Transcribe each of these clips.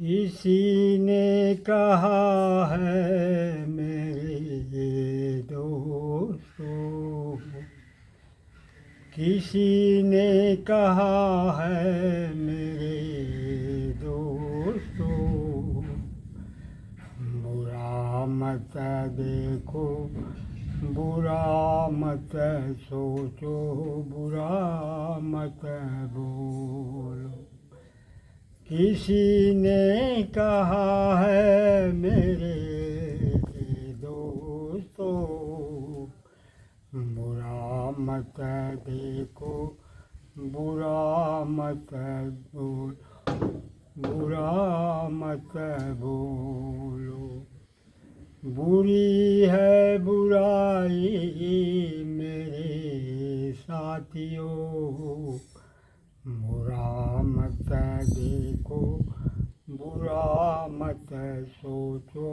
किसी ने कहा है मेरे दोस्तों, किसी ने कहा है मेरे दोस्तों, बुरा मत देखो, बुरा मत सोचो, बुरा मत बोलो। किसी ने कहा है मेरे दोस्तों, बुरा मत देखो, बुरा मत बोलो, बुरा मत बोलो। बुरी है बुराई मेरे साथियों, बुरा मत देखो, बुरा मत सोचो,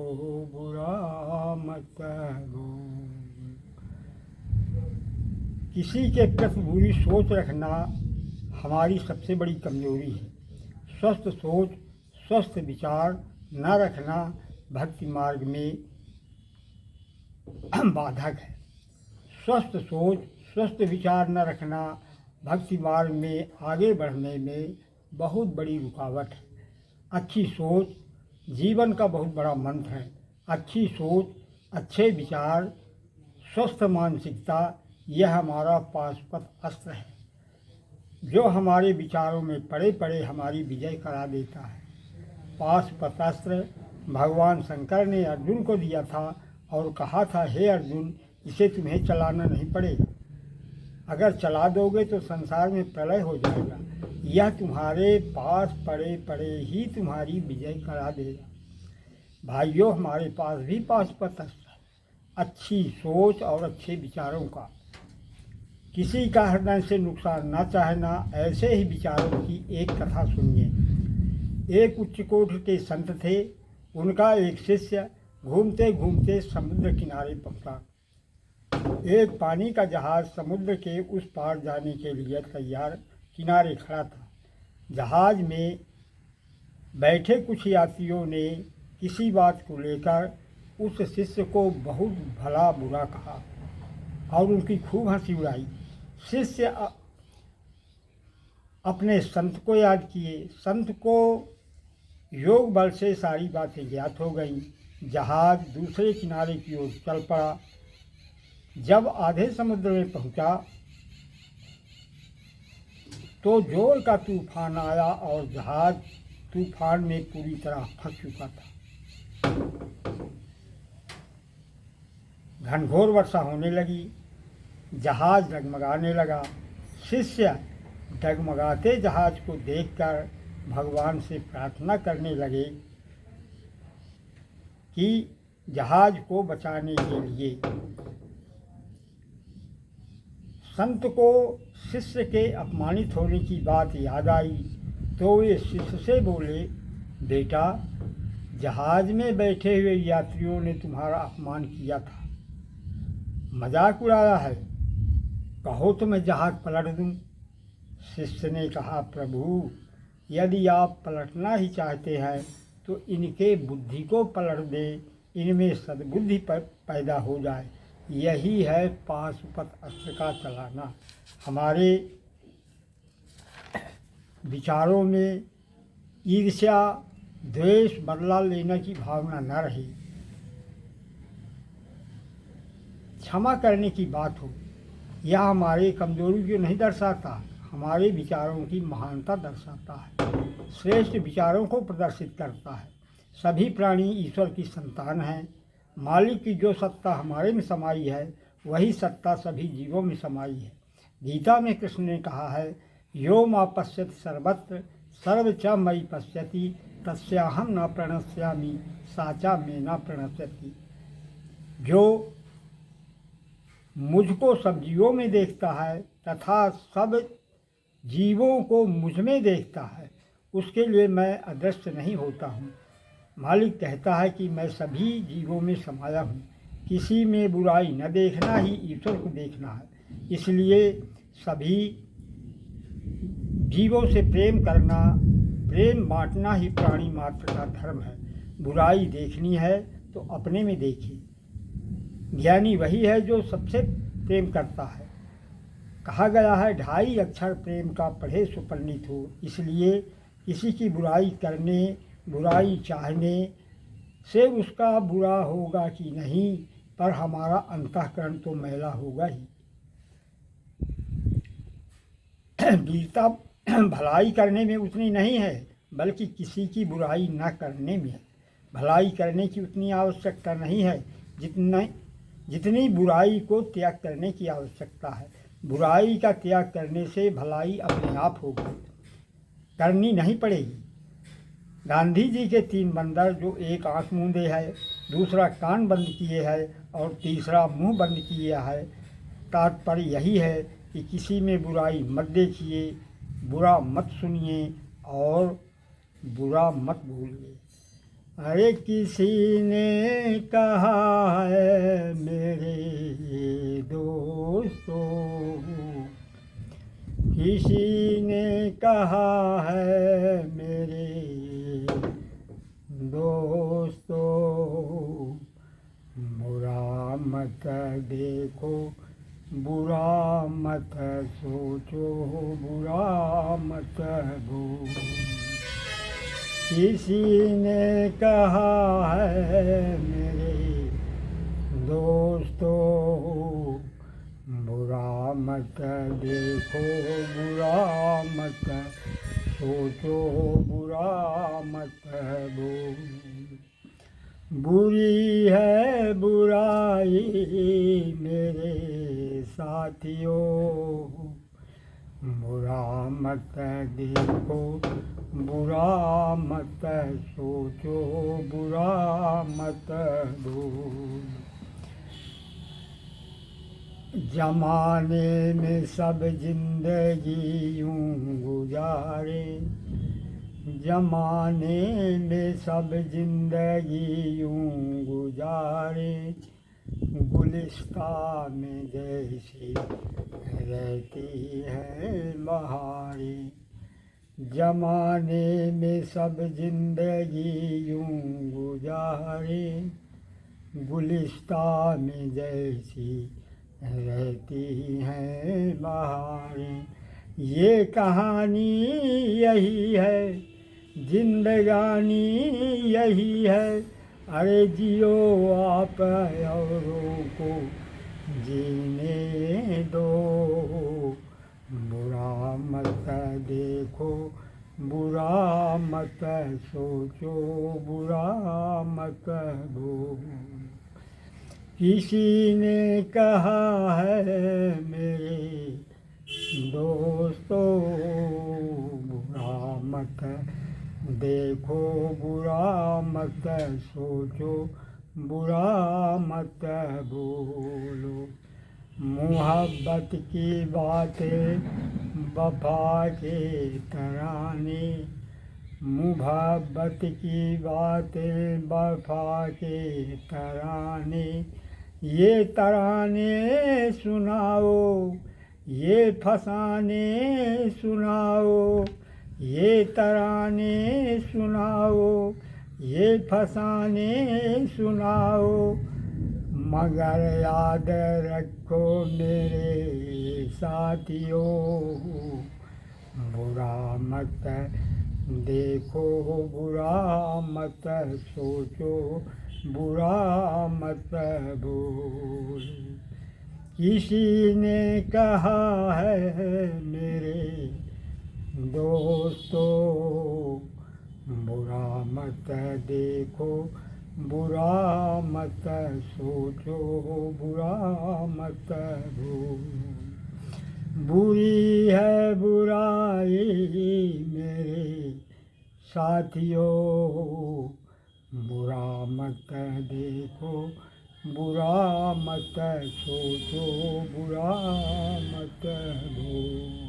बुरा मत बोलो। किसी के प्रति बुरी सोच रखना हमारी सबसे बड़ी कमजोरी है। स्वस्थ सोच, स्वस्थ विचार न रखना भक्ति मार्ग में बाधक है। स्वस्थ सोच, स्वस्थ विचार न रखना भक्ति मार्ग में आगे बढ़ने में बहुत बड़ी रुकावट है। अच्छी सोच जीवन का बहुत बड़ा मंत्र है। अच्छी सोच, अच्छे विचार, स्वस्थ मानसिकता, यह हमारा पाशुपत अस्त्र है जो हमारे विचारों में पड़े पड़े हमारी विजय करा देता है। पाशुपत अस्त्र भगवान शंकर ने अर्जुन को दिया था और कहा था, हे अर्जुन, इसे तुम्हें चलाना नहीं पड़ेगा। अगर चला दोगे तो संसार में प्रलय हो जाएगा। यह तुम्हारे पास पड़े पड़े ही तुम्हारी विजय करा देगा। भाइयों, हमारे पास भी पाशुपत अस्त्र है, अच्छी सोच और अच्छे विचारों का। किसी का हृदय से नुकसान न चाहना, ऐसे ही विचारों की एक कथा सुनिए। एक उच्च कोटि के संत थे। उनका एक शिष्य घूमते घूमते समुद्र किनारे पहुंचा। एक पानी का जहाज समुद्र के उस पार जाने के लिए तैयार किनारे खड़ा था। जहाज में बैठे कुछ यात्रियों ने किसी बात को लेकर उस शिष्य को बहुत भला बुरा कहा और उनकी खूब हंसी उड़ाई। शिष्य अपने संत को याद किए। संत को योग बल से सारी बातें ज्ञात हो गईं। जहाज दूसरे किनारे की ओर चल पड़ा। जब आधे समुद्र में पहुंचा तो जोर का तूफान आया और जहाज तूफान में पूरी तरह फंस चुका था। घनघोर वर्षा होने लगी। जहाज डगमगाने लगा। शिष्य डगमगाते जहाज को देखकर भगवान से प्रार्थना करने लगे कि जहाज को बचाने के लिए। संत को शिष्य के अपमानित होने की बात याद आई तो वे शिष्य से बोले, बेटा, जहाज में बैठे हुए यात्रियों ने तुम्हारा अपमान किया था, मजाक उड़ाया है, कहो तो मैं जहाज पलट दूं। शिष्य ने कहा, प्रभु, यदि आप पलटना ही चाहते हैं तो इनके बुद्धि को पलट दे, इनमें सद्बुद्धि पैदा हो जाए। यही है पाशुपत अस्त्र का चलाना। हमारे विचारों में ईर्ष्या, द्वेष, बदला लेने की भावना न रहे, क्षमा करने की बात हो। यह हमारे कमजोरी को नहीं दर्शाता, हमारे विचारों की महानता दर्शाता है, श्रेष्ठ विचारों को प्रदर्शित करता है। सभी प्राणी ईश्वर की संतान हैं। मालिक की जो सत्ता हमारे में समाई है, वही सत्ता सभी जीवों में समाई है। गीता में कृष्ण ने कहा है, यो मा पश्यति सर्वत्र सर्व च मयि पश्यति तस्याहं न प्रणश्यामि साचा में न प्रणश्यति। जो मुझको सब जीवों में देखता है तथा सब जीवों को मुझ में देखता है, उसके लिए मैं अदृश्य नहीं होता हूँ। मालिक कहता है कि मैं सभी जीवों में समाया हूँ। किसी में बुराई न देखना ही ईश्वर को देखना है। इसलिए सभी जीवों से प्रेम करना, प्रेम बांटना ही प्राणी मात्र का धर्म है। बुराई देखनी है तो अपने में देखिए। ज्ञानी वही है जो सबसे प्रेम करता है। कहा गया है 2.5 अक्षर प्रेम का पढ़े सुपंडित हो। इसलिए किसी की बुराई करने, बुराई चाहने से उसका बुरा होगा कि नहीं, पर हमारा अंतःकरण तो मैला होगा ही। वीरता भलाई करने में उतनी नहीं है, बल्कि किसी की बुराई न करने में है। भलाई करने की उतनी आवश्यकता नहीं है जितनी बुराई को त्याग करने की आवश्यकता है। बुराई का त्याग करने से भलाई अपने आप होगी, करनी नहीं पड़ेगी। गांधी जी के 3 बंदर, जो एक आँख मूंदे है, दूसरा कान बंद किए है और तीसरा मुंह बंद किया है। तात्पर्य यही है कि किसी में बुराई मत देखिए, बुरा मत सुनिए और बुरा मत भूलिए। अरे किसी ने कहा है मेरे दोस्तों, किसी ने कहा है मेरे दोस्तों, बुरा मत देखो, बुरा मत सोचो, बुरा मत भूलो। किसी ने कहा है मेरे दोस्तों, बुरा मत देखो, बुरा मत सोचो, बुरा मत बोलो। बुरी है बुराई मेरे साथियों, बुरा मत देखो, बुरा मत सोचो, बुरा मत बोलो। जमाने में सब जिंदगी यूं गुजारे, जमाने में सब जिंदगी यूं गुजारे, गुलिस्तां में जैसी रहती है बहारें। जमाने में सब जिंदगी यूं गुजारे, गुलिस्तां में जैसी रहती हैं बहारें। ये कहानी यही है, जिंदगानी यही है। अरे जियो आप औरों को जीने दो, बुरा मत देखो, बुरा मत सोचो, बुरा मत बोलो। किसी ने कहा है मेरे दोस्तों, बुरा मत देखो, बुरा मत सोचो, बुरा मत बोलो। मोहब्बत की बातें वफा के तराने, मोहब्बत की बातें वफा के तराने। ये तराने सुनाओ, ये फसाने सुनाओ, ये तराने सुनाओ, ये फसाने सुनाओ। मगर याद रखो मेरे साथियों, बुरा मत देखो, बुरा मत सोचो, बुरा मत बोलो। किसी ने कहा है मेरे दोस्तों, बुरा मत देखो, बुरा मत सोचो, बुरा मत भूलो। बुरी है बुराई मेरे साथियों, बुरा मत देखो, बुरा मत सोचो, बुरा मत भूलो।